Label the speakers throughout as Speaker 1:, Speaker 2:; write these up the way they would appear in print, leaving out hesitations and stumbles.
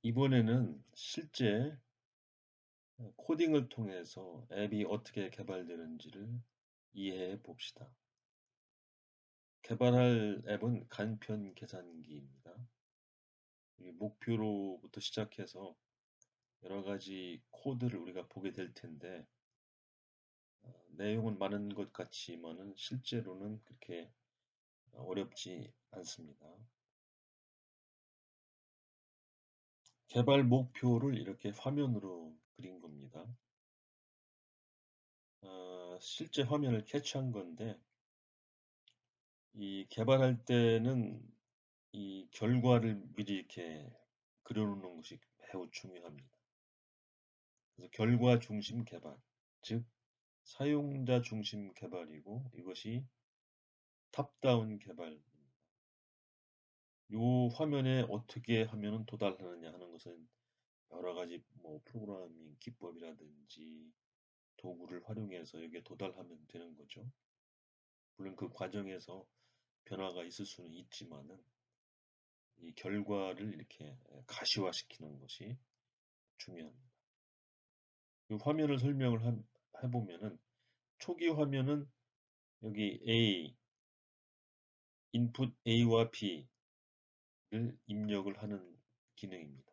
Speaker 1: 이번에는 실제 코딩을 통해서 앱이 어떻게 개발되는지를 이해해 봅시다. 개발할 앱은 간편 계산기입니다. 이 목표로부터 시작해서 여러 가지 코드를 우리가 보게 될 텐데, 내용은 많은 것 같지만은 실제로는 그렇게 어렵지 않습니다. 개발 목표를 이렇게 화면으로 그린 겁니다. 실제 화면을 캐치한 건데, 이 개발할 때는 이 결과를 미리 이렇게 그려놓는 것이 매우 중요합니다. 그래서 결과 중심 개발, 즉 사용자 중심 개발이고 이것이 탑다운 개발. 요 화면에 어떻게 하면 도달하느냐 하는 것은 여러 가지 뭐 프로그래밍 기법이라든지 도구를 활용해서 여기에 도달하면 되는 거죠. 물론 그 과정에서 변화가 있을 수는 있지만은 이 결과를 이렇게 가시화시키는 것이 중요합니다. 이 화면을 설명을 해보면은 초기 화면은 여기 A, 인풋 A와 B를 입력을 하는 기능입니다.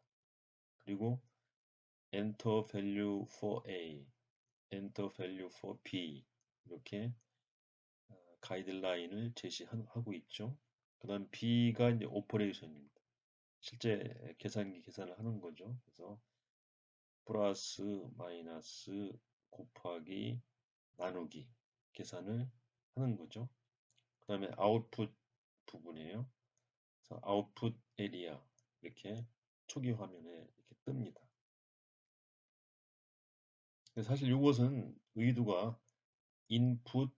Speaker 1: 그리고 Enter value for A, Enter value for B 이렇게 가이드라인을 제시하고 있죠. 그 다음 B가 이제 오퍼레이션입니다. 실제 계산기 계산을 하는 거죠. 그래서 플러스, 마이너스, 곱하기, 나누기 계산을 하는 거죠. 그 다음에 아웃풋 부분이에요. 그래서 아웃풋 에리아 이렇게 초기 화면에 이렇게 뜹니다. 사실 이것은 의도가 인풋,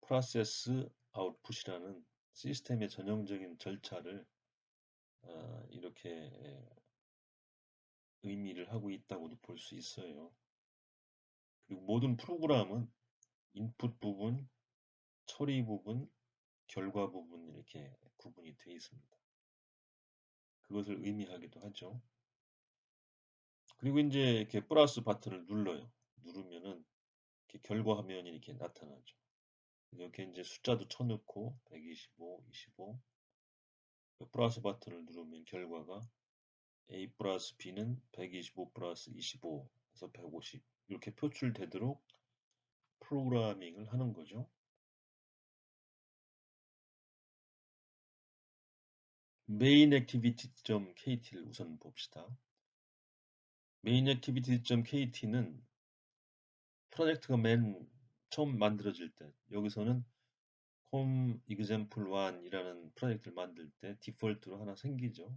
Speaker 1: 프로세스, 아웃풋이라는 시스템의 전형적인 절차를 이렇게 의미를 하고 있다고도 볼 수 있어요. 그리고 모든 프로그램은 인풋 부분, 처리 부분, 결과 부분 이렇게 구분이 되어 있습니다. 그것을 의미하기도 하죠. 그리고 이제 이렇게 플러스 버튼을 눌러요. 누르면은 이렇게 결과 화면이 이렇게 나타나죠. 이렇게 이제 숫자도 쳐넣고 125, 25 플러스 버튼을 누르면 결과가 A 플러스 B는 125 플러스 25에서 150 이렇게 표출되도록 프로그래밍을 하는 거죠. 메인 액티비티.kt를 우선 봅시다. 메인 액티비티.kt는 프로젝트가 맨 처음 만들어질 때 여기서는 홈 example 1이라는 프로젝트를 만들 때 디폴트로 하나 생기죠.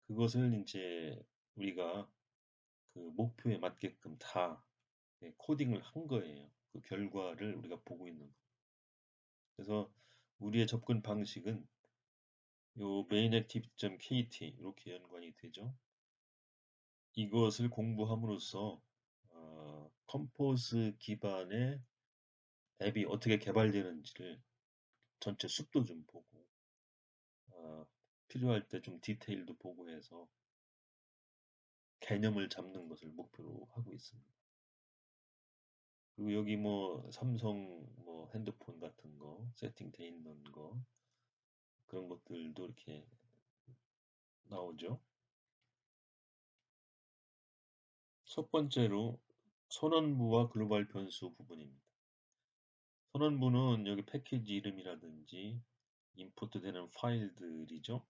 Speaker 1: 그것을 이제 우리가 그 목표에 맞게끔 다 코딩을 한 거예요. 그 결과를 우리가 보고 있는 거. 그래서 우리의 접근 방식은 요 mainActive.kt 이렇게 연관이 되죠. 이것을 공부함으로써 컴포즈 기반의 앱이 어떻게 개발되는지를 전체 숲도 좀 보고 필요할 때 좀 디테일도 보고 해서 개념을 잡는 것을 목표로 하고 있습니다. 그리고 여기 뭐 삼성 뭐 핸드폰 같은 거 세팅돼 있는 거 그런 것들도 이렇게 나오죠. 첫 번째로 선언부와 글로벌 변수 부분입니다. 선언부는 여기 패키지 이름이라든지 임포트 되는 파일들이죠.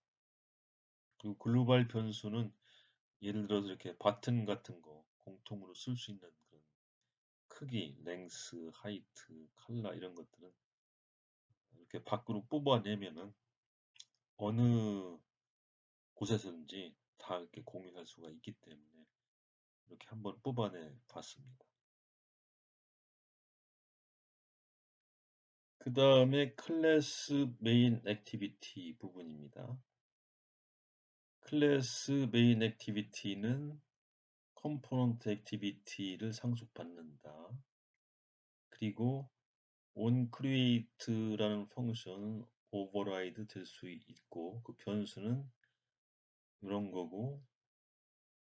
Speaker 1: 그리고 글로벌 변수는 예를 들어서 이렇게 버튼 같은 거 공통으로 쓸 수 있는 그런 크기, 랭스, 하이트, 컬러 이런 것들은 이렇게 밖으로 뽑아내면은 어느 곳에서든지 다 이렇게 공유할 수가 있기 때문에 이렇게 한번 뽑아내 봤습니다. 그 다음에 클래스 메인 액티비티 부분입니다. 클래스 메인 액티비티는 컴포넌트 액티비티를 상속받는다. 그리고 onCreate라는 펑션은 오버라이드 될 수 있고 그 변수는 이런 거고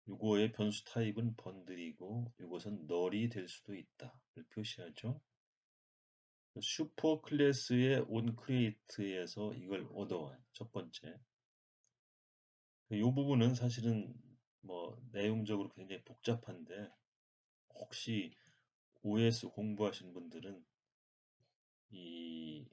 Speaker 1: 요거의 변수 타입은 번들이고 이것은 널이 될 수도 있다를 표시하죠. 슈퍼 클래스의 on create에서 이걸 얻어와요. 첫 번째. 이 부분은 사실은 뭐 내용적으로 굉장히 복잡한데 혹시 OS 공부하신 분들은 이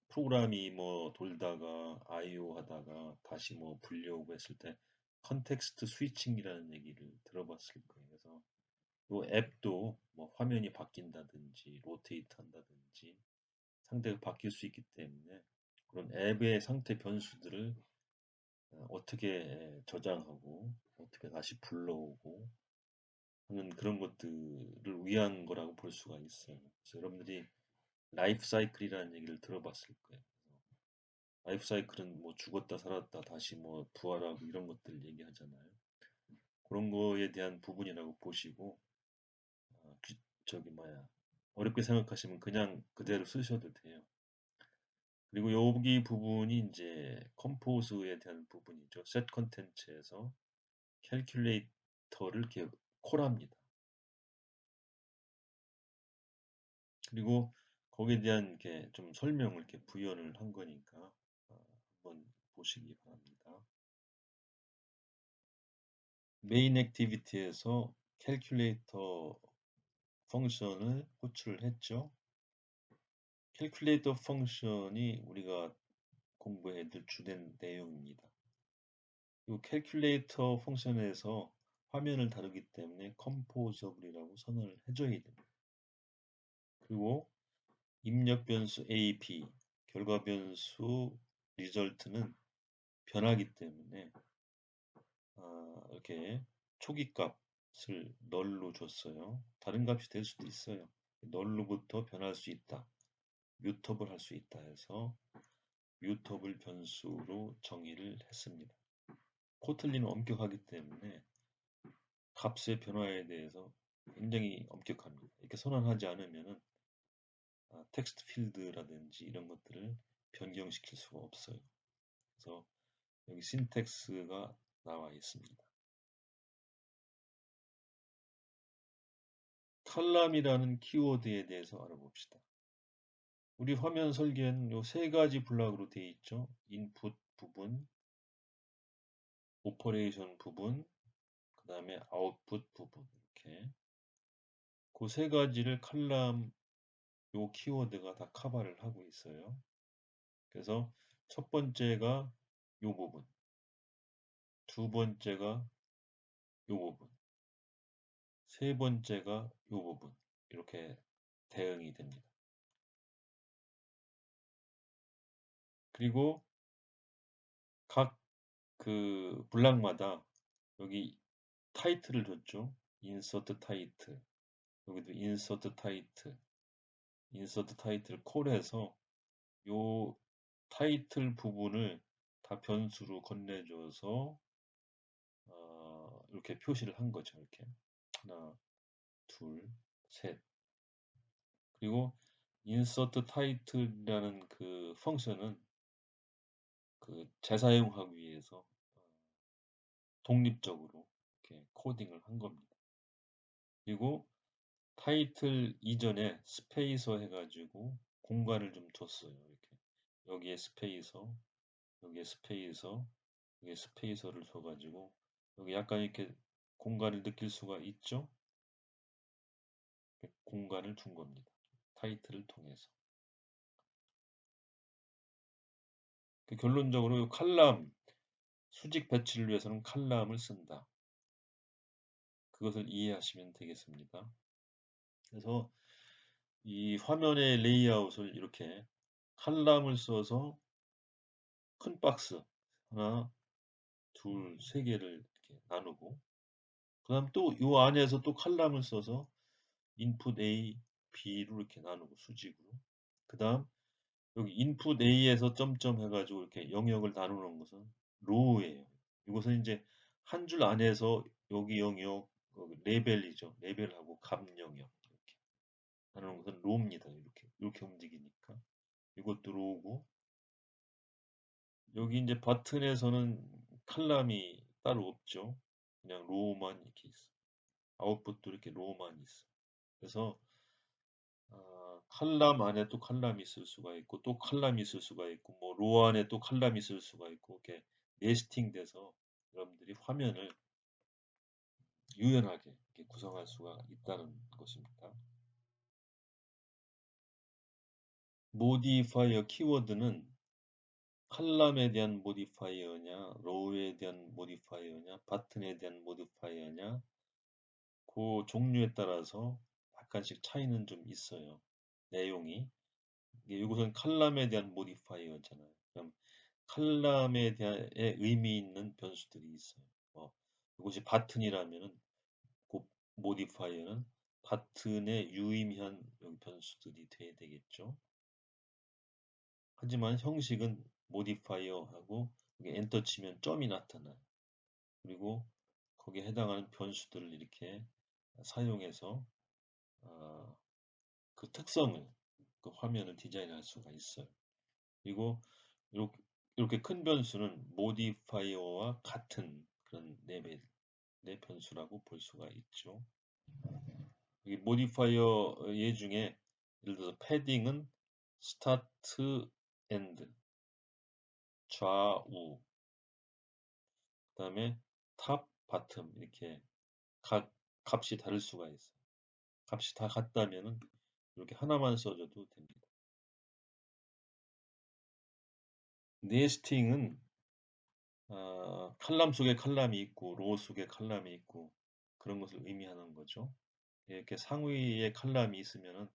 Speaker 1: 프로그램이 뭐 돌다가 IO 하다가 다시 뭐 불려오고 했을 때 컨텍스트 스위칭이라는 얘기를 들어봤을 거예요. 그래서 이 앱도 뭐 화면이 바뀐다든지 로테이트 한다든지 상태가 바뀔 수 있기 때문에 그런 앱의 상태 변수들을 어떻게 저장하고 어떻게 다시 불러오고 하는 그런 것들을 위한 거라고 볼 수가 있어요. 그래서 여러분들이 라이프 사이클이라는 얘기를 들어봤을 거예요. 라이프 사이클은 뭐 죽었다 살았다 다시 뭐 부활하고 이런 것들 얘기하잖아요. 그런 거에 대한 부분이라고 보시고 저기 뭐야 어렵게 생각하시면 그냥 그대로 쓰셔도 돼요. 그리고 여기 부분이 이제 컴포즈에 대한 부분이죠. 셋 컨텐츠에서 캘큘레이터를 이렇게 콜합니다. 그리고 거기에 대한 이렇게 좀 설명을 이렇게 부연을 한 거니까 한번 보시기 바랍니다. 메인 액티비티에서 캘큘레이터 펑션을 호출을 했죠. 캘큘레이터 펑션이 우리가 공부해야 될 주된 내용입니다. 이 캘큘레이터 펑션에서 화면을 다루기 때문에 컴포저블이라고 선언을 해줘야 됩니다. 그리고 입력 변수 A, B, 결과 변수 리절트는 변하기 때문에 이렇게 초기 값을 널로 줬어요. 다른 값이 될 수도 있어요. 널로부터 변할 수 있다. 뮤터블 할 수 있다 해서 뮤터블 변수로 정의를 했습니다. 코틀린은 엄격하기 때문에 값의 변화에 대해서 굉장히 엄격합니다. 이렇게 선언하지 않으면은 텍스트 필드라든지 이런 것들을 변경시킬 수가 없어요. 그래서 여기 신텍스가 나와 있습니다. 칼럼이라는 키워드에 대해서 알아봅시다. 우리 화면 설계는 요 세 가지 블록으로 되어 있죠. 인풋 부분, 오퍼레이션 부분, 그 다음에 아웃풋 부분 이렇게 그 세 가지를 칼럼 요 키워드가 다 커버를 하고 있어요. 그래서 첫 번째가 요 부분, 두 번째가 요 부분, 세 번째가 요 부분 이렇게 대응이 됩니다. 그리고 각 그 블락마다 여기 타이틀을 줬죠. 인서트 타이틀. 여기도 인서트 타이틀. 인서트 타이틀 콜해서 요 타이틀 부분을 다 변수로 건네줘서 이렇게 표시를 한 거죠. 이렇게 하나, 둘, 셋. 그리고 insert title이라는 그 펑션은 그 재사용하기 위해서 독립적으로 이렇게 코딩을 한 겁니다. 그리고 타이틀 이전에 스페이서 해가지고 공간을 좀 줬어요. 이렇게 여기에 스페이서, 여기에 스페이서, 여기에 스페이서를 줘가지고 여기 약간 이렇게 공간을 느낄 수가 있죠. 공간을 준 겁니다. 타이틀을 통해서. 결론적으로 칼럼 수직 배치를 위해서는 칼럼을 쓴다. 그것을 이해하시면 되겠습니다. 그래서 이 화면의 레이아웃을 이렇게 칼럼을 써서 큰 박스 하나, 둘, 세 개를 이렇게 나누고 그 다음 또 이 안에서 또 칼럼을 써서 인풋 A, B로 이렇게 나누고 수직으로 그 다음 여기 인풋 A에서 점점 해가지고 이렇게 영역을 나누는 것은 로우예요. 이것은 이제 한 줄 안에서 여기 영역 레벨이죠. 레벨하고 값 영역 이렇게 나누는 것은 로우입니다. 이렇게 움직이니까 이것도 로우고 여기 이제 버튼에서는 칼럼이 따로 없죠. 그냥 로우만 이렇게 있어. 아웃풋도 이렇게 로우만 있어. 그래서 칼럼 안에 또 칼럼이 있을 수가 있고 또 칼럼이 있을 수가 있고 뭐 로 안에 또 칼럼이 있을 수가 있고 이렇게 네스팅 돼서 여러분들이 화면을 유연하게 이렇게 구성할 수가 있다는 것입니다. 모디파이어 키워드는 칼럼에 대한 모디파이어냐, 로우에 대한 모디파이어냐, 버튼에 대한 모디파이어냐, 그 종류에 따라서 약간씩 차이는 좀 있어요. 내용이. 이것은 칼럼에 대한 모디파이어잖아요. 그럼 칼럼에 대한 의미 있는 변수들이 있어요. 이것이 버튼이라면은 그 모디파이어는 버튼의 유의미한 변수들이 돼야 되겠죠. 하지만 형식은 모디파이어하고 엔터 치면 점이 나타나요. 그리고 거기에 해당하는 변수들을 이렇게 사용해서 그 특성을 그 화면을 디자인할 수가 있어요. 그리고 이렇게 큰 변수는 모디파이어와 같은 그런 레벨의 변수라고 볼 수가 있죠. 이 모디파이어 예 중에 예를 들어서 패딩은 스타트, 엔드, 좌우, 그다음에 탑, 바텀 이렇게 각 값이 다를 수가 있어요. 값이 다 같다면은 이렇게 하나만 써줘도 됩니다. 네스팅은 칼럼 속에 칼럼이 있고 로 속에 칼럼이 있고 그런 것을 의미하는 거죠. 이렇게 상위에 칼럼이 있으면은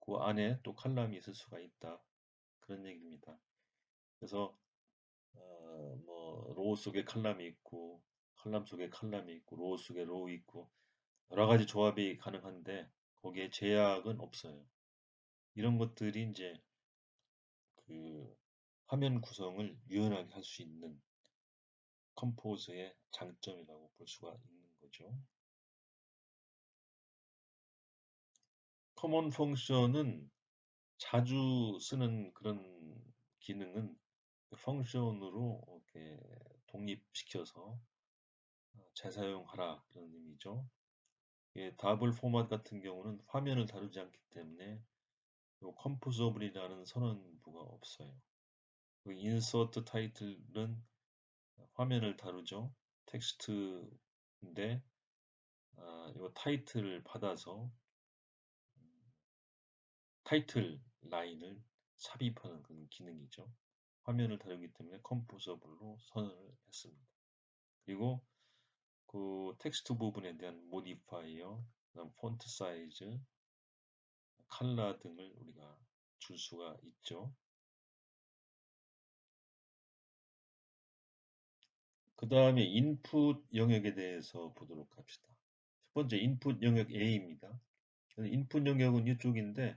Speaker 1: 그 안에 또 칼럼이 있을 수가 있다. 그런 얘기입니다. 그래서 로 속에 칼럼이 있고 칼럼 속에 칼럼이 있고 로 속에 로 있고 여러 가지 조합이 가능한데 거기에 제약은 없어요. 이런 것들이 이제 그 화면 구성을 유연하게 할 수 있는 컴포즈의 장점이라고 볼 수가 있는 거죠. 커먼 펑션은 자주 쓰는 그런 기능은 펑션으로 이렇게 독립시켜서 재사용하라 그런 의미죠. 다블 포맷 같은 경우는 화면을 다루지 않기 때문에 컴포저블이라는 선언부가 없어요. 인서트 타이틀은 화면을 다루죠. 텍스트인데 이 타이틀을 받아서 타이틀 라인을 삽입하는 그런 기능이죠. 화면을 다루기 때문에 컴포저블로 선언을 했습니다. 그리고 그 텍스트 부분에 대한 모디파이어, 그다음 폰트 사이즈, 컬러 등을 우리가 줄 수가 있죠. 그 다음에 인풋 영역에 대해서 보도록 합시다. 첫 번째 인풋 영역 A입니다. 인풋 영역은 이쪽인데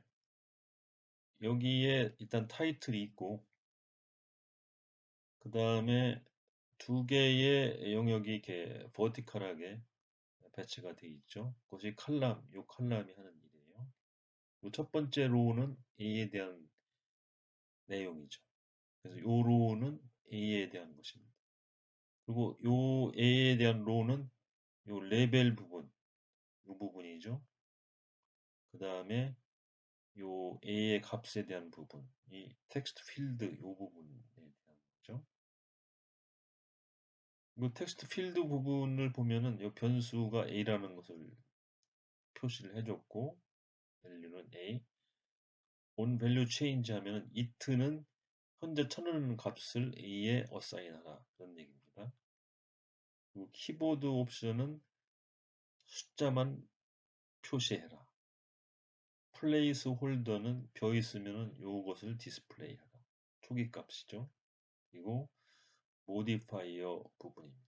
Speaker 1: 여기에 일단 타이틀이 있고 그 다음에 두 개의 영역이 이렇게 버티컬하게 배치가 되어 있죠. 그것이 칼럼, 요 칼럼이 하는 일이에요. 첫 번째 로우는 A에 대한 내용이죠. 그래서 요 로우는 A에 대한 것입니다. 그리고 요 A에 대한 로우는 요 레벨 부분, 요 부분이죠. 그 다음에 요 A의 값에 대한 부분, 이 텍스트 필드 요 부분에 대한 거죠. 이 텍스트 필드 부분을 보면은 이 변수가 A라는 것을 표시를 해줬고 value는 A, on value change 하면은 it는 현재 쳐넣는 값을 A에 어사인하라 그런 얘기입니다. 그리고 키보드 옵션은 숫자만 표시해라. 플레이스 홀더는 벼 있으면은 요것을 디스플레이하라. 초기 값이죠. 그리고 모디파이어 부분입니다.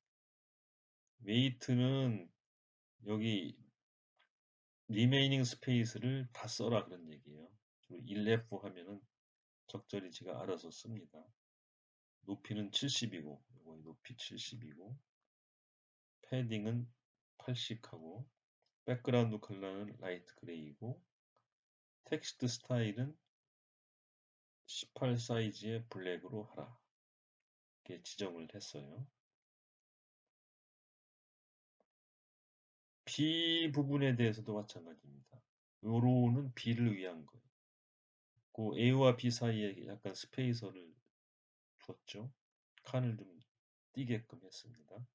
Speaker 1: 웨이트는 여기 리메이닝 스페이스를 다 써라 그런 얘기예요. 1F 하면은 적절히 제가 알아서 씁니다. 높이는 70이고 이거 높이 70이고 패딩은 80하고 백그라운드 컬러는 라이트 그레이고 텍스트 스타일은 18 사이즈의 블랙으로 하라. 이렇게 지정을 했어요. B 부분에 대해서도 마찬가지입니다. 요로는 B를 위한 거예요. 그 A와 B 사이에 약간 스페이서를 줬죠. 칸을 좀 띄게끔 했습니다.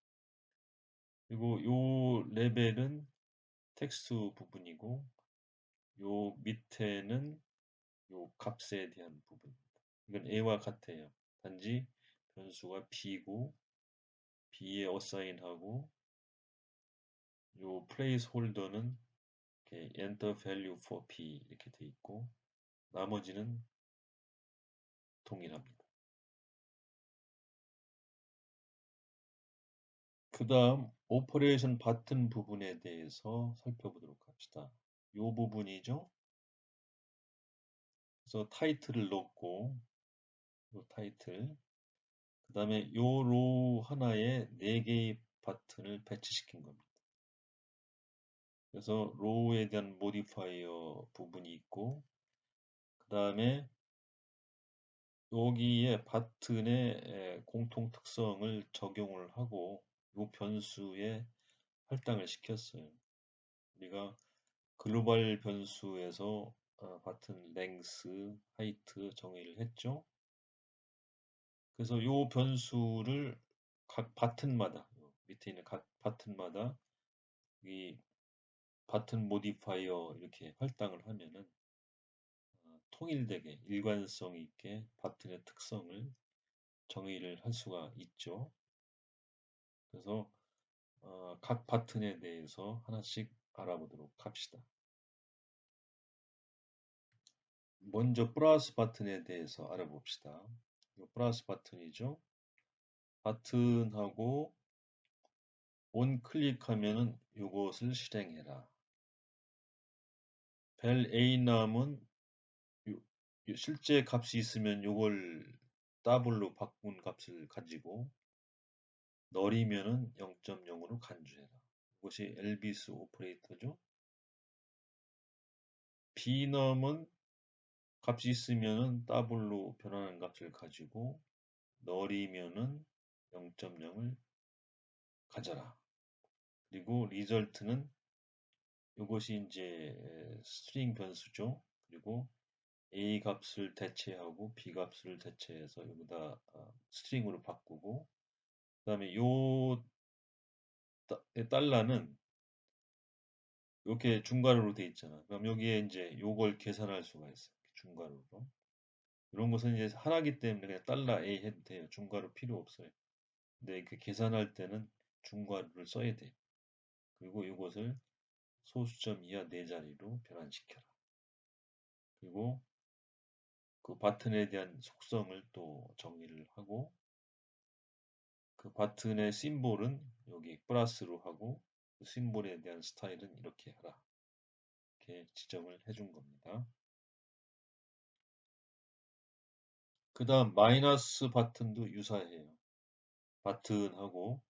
Speaker 1: 그리고 요 레벨은 텍스트 부분이고 요 밑에는 요 값에 대한 부분입니다. 이건 A와 같아요. 단지 변수가 B고 B에 어사인하고 요 플레이스 홀더는 이렇게 enter value for B 이렇게 돼 있고 나머지는 동일합니다. 그 다음 오퍼레이션 버튼 부분에 대해서 살펴보도록 합시다. 요 부분이죠. 그래서 타이틀을 넣고 요 타이틀 그 다음에 요 로우 하나에 4개의 버튼을 배치시킨 겁니다. 그래서 로우에 대한 모디파이어 부분이 있고 그 다음에 여기에 버튼의 공통 특성을 적용을 하고 이 변수에 할당을 시켰어요. 우리가 글로벌 변수에서 버튼 랭스, 하이트 정의를 했죠. 그래서 이 변수를 각 버튼마다 밑에 있는 각 버튼마다 이 버튼 모디파이어 이렇게 할당을 하면은 통일되게 일관성 있게 버튼의 특성을 정의를 할 수가 있죠. 그래서 각 버튼에 대해서 하나씩 알아보도록 합시다. 먼저 플러스 버튼에 대해서 알아봅시다. 이 플러스 버튼이죠. 버튼하고 온 클릭하면은 이것을 실행해라. 벨 A남은 실제 값이 있으면 이걸 더블로 바꾼 값을 가지고 널이면은 0.0으로 간주해라. 이것이 엘비스 오퍼레이터죠. B넘은 값이 있으면은 더블로 변하는 값을 가지고 널이면은 0.0을 가져라. 그리고 리절트는 이것이 이제 스트링 변수죠. 그리고 A 값을 대체하고 B 값을 대체해서 여기다 스트링으로 바꾸고 그다음에 요 달러는 이렇게 중괄호로 돼 있잖아. 그럼 여기에 이제 요걸 계산할 수가 있어요. 중괄호로. 이런 것은 이제 하나기 때문에 그냥 달러 A 해도 돼요. 중괄호 필요 없어요. 근데 그 계산할 때는 중괄호를 써야 돼요. 그리고 이것을 소수점 이하 4자리로 변환시켜라. 그리고 그 버튼에 대한 속성을 또 정의를 하고 그 버튼의 심볼은 여기 플러스로 하고 그 심볼에 대한 스타일은 이렇게 하라. 이렇게 지정을 해준 겁니다. 그 다음 마이너스 버튼도 유사해요. 버튼하고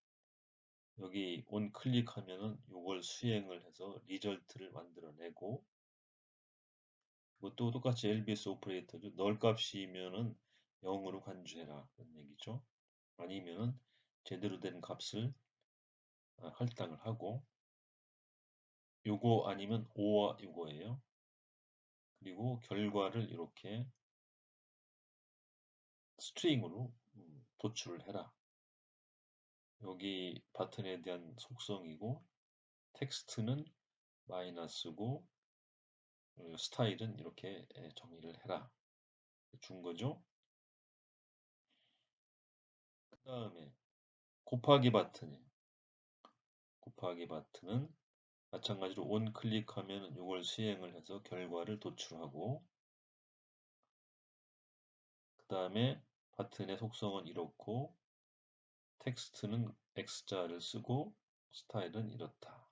Speaker 1: 여기 온 클릭하면은 이걸 수행을 해서 리절트를 만들어내고 이것도 똑같이 LBS 오퍼레이터죠. 널 값이면은 0으로 간주해라 그런 얘기죠. 아니면은 제대로 된 값을 할당을 하고 요거 아니면 5와 요거예요. 그리고 결과를 이렇게 스트링으로 도출을 해라. 여기 버튼에 대한 속성이고 텍스트는 마이너스고 스타일은 이렇게 정의를 해라. 준 거죠. 그 다음에 곱하기 버튼이에요. 곱하기 버튼은 마찬가지로 온 클릭하면 이걸 수행을 해서 결과를 도출하고 그 다음에 버튼의 속성은 이렇고 텍스트는 X자를 쓰고 스타일은 이렇다.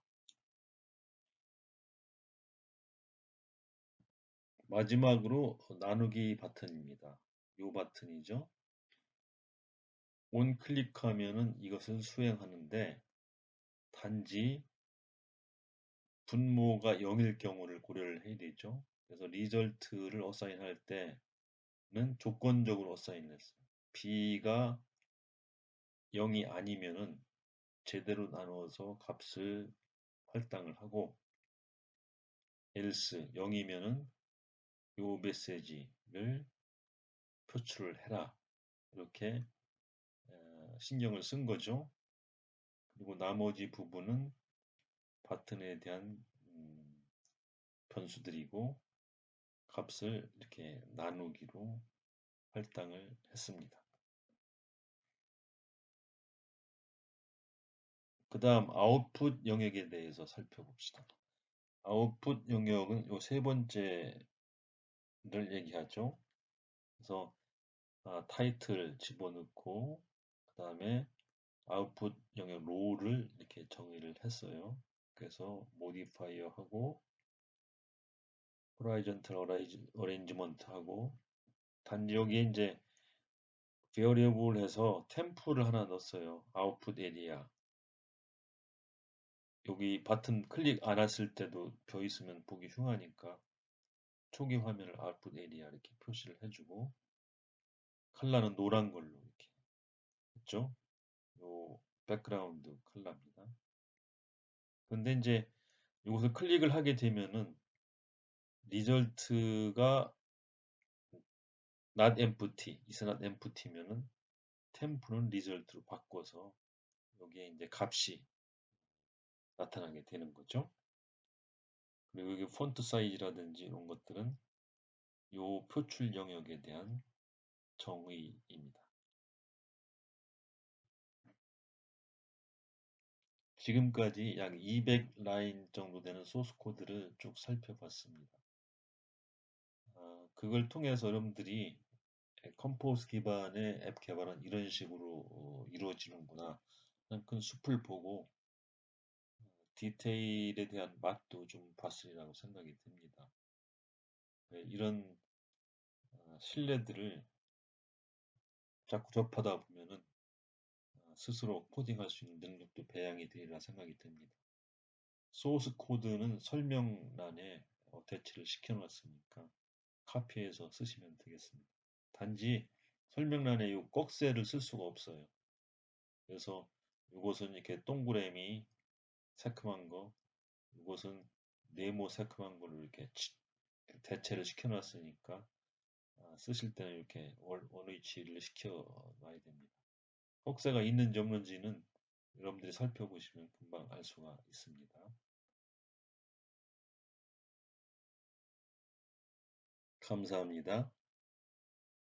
Speaker 1: 마지막으로 나누기 버튼입니다. 이 버튼이죠. 온 클릭하면은 이것을 수행하는데 단지 분모가 0일 경우를 고려를 해야 되죠. 그래서 리절트를 어사인할 때는 조건적으로 어사인을 했어요. B가 0이 아니면은 제대로 나누어서 값을 할당을 하고 else 0이면은 요 메시지를 표출을 해라. 이렇게 신경을 쓴 거죠. 그리고 나머지 부분은 버튼에 대한 변수들이고 값을 이렇게 나누기로 할당을 했습니다. 그 다음 아웃풋 영역에 대해서 살펴봅시다. 아웃풋 영역은 요 세 번째를 얘기하죠. 그래서 타이틀 집어넣고 그 다음에 아웃풋 영역 롤을 이렇게 정의를 했어요. 그래서 모디파이어 하고 horizontal arrangement 하고 단지 여기에 이제 variable 해서 템프를 하나 넣었어요. 아웃풋 에리아. 여기 버튼 클릭 안 했을 때도 벼 있으면 보기 흉하니까 초기 화면을 아웃풋 에리아 이렇게 표시를 해주고 컬러는 노란 걸로 이렇게 했죠. 요 백그라운드 컬러입니다. 근데 이제 이것을 클릭을 하게 되면은 리절트가 not empty, is not empty면은 템프는 리절트로 바꿔서 여기에 이제 값이 나타나게 되는 거죠. 그리고 여기 폰트 사이즈라든지 이런 것들은 요 표출 영역에 대한 정의입니다. 지금까지 약 200라인 정도 되는 소스 코드를 쭉 살펴봤습니다. 그걸 통해서 여러분들이 컴포즈 기반의 앱 개발은 이런 식으로 이루어지는구나 하는 큰 숲을 보고 디테일에 대한 맛도 좀 봤으리라고 생각이 듭니다. 이런 신뢰들을 자꾸 접하다 보면은 스스로 코딩할 수 있는 능력도 배양이 되리라 생각이 듭니다. 소스 코드는 설명란에 대치를 시켜놨으니까 카피해서 쓰시면 되겠습니다. 단지 설명란에 이 꺽쇠를 쓸 수가 없어요. 그래서 이것은 이렇게 동그라미 새큼한 거, 이것은 네모 새큼한 걸로 이렇게 대체를 시켜놨으니까 쓰실 때는 이렇게 원위치를 시켜놔야 됩니다. 꺽쇠가 있는지 없는지는 여러분들이 살펴보시면 금방 알 수가 있습니다. 감사합니다.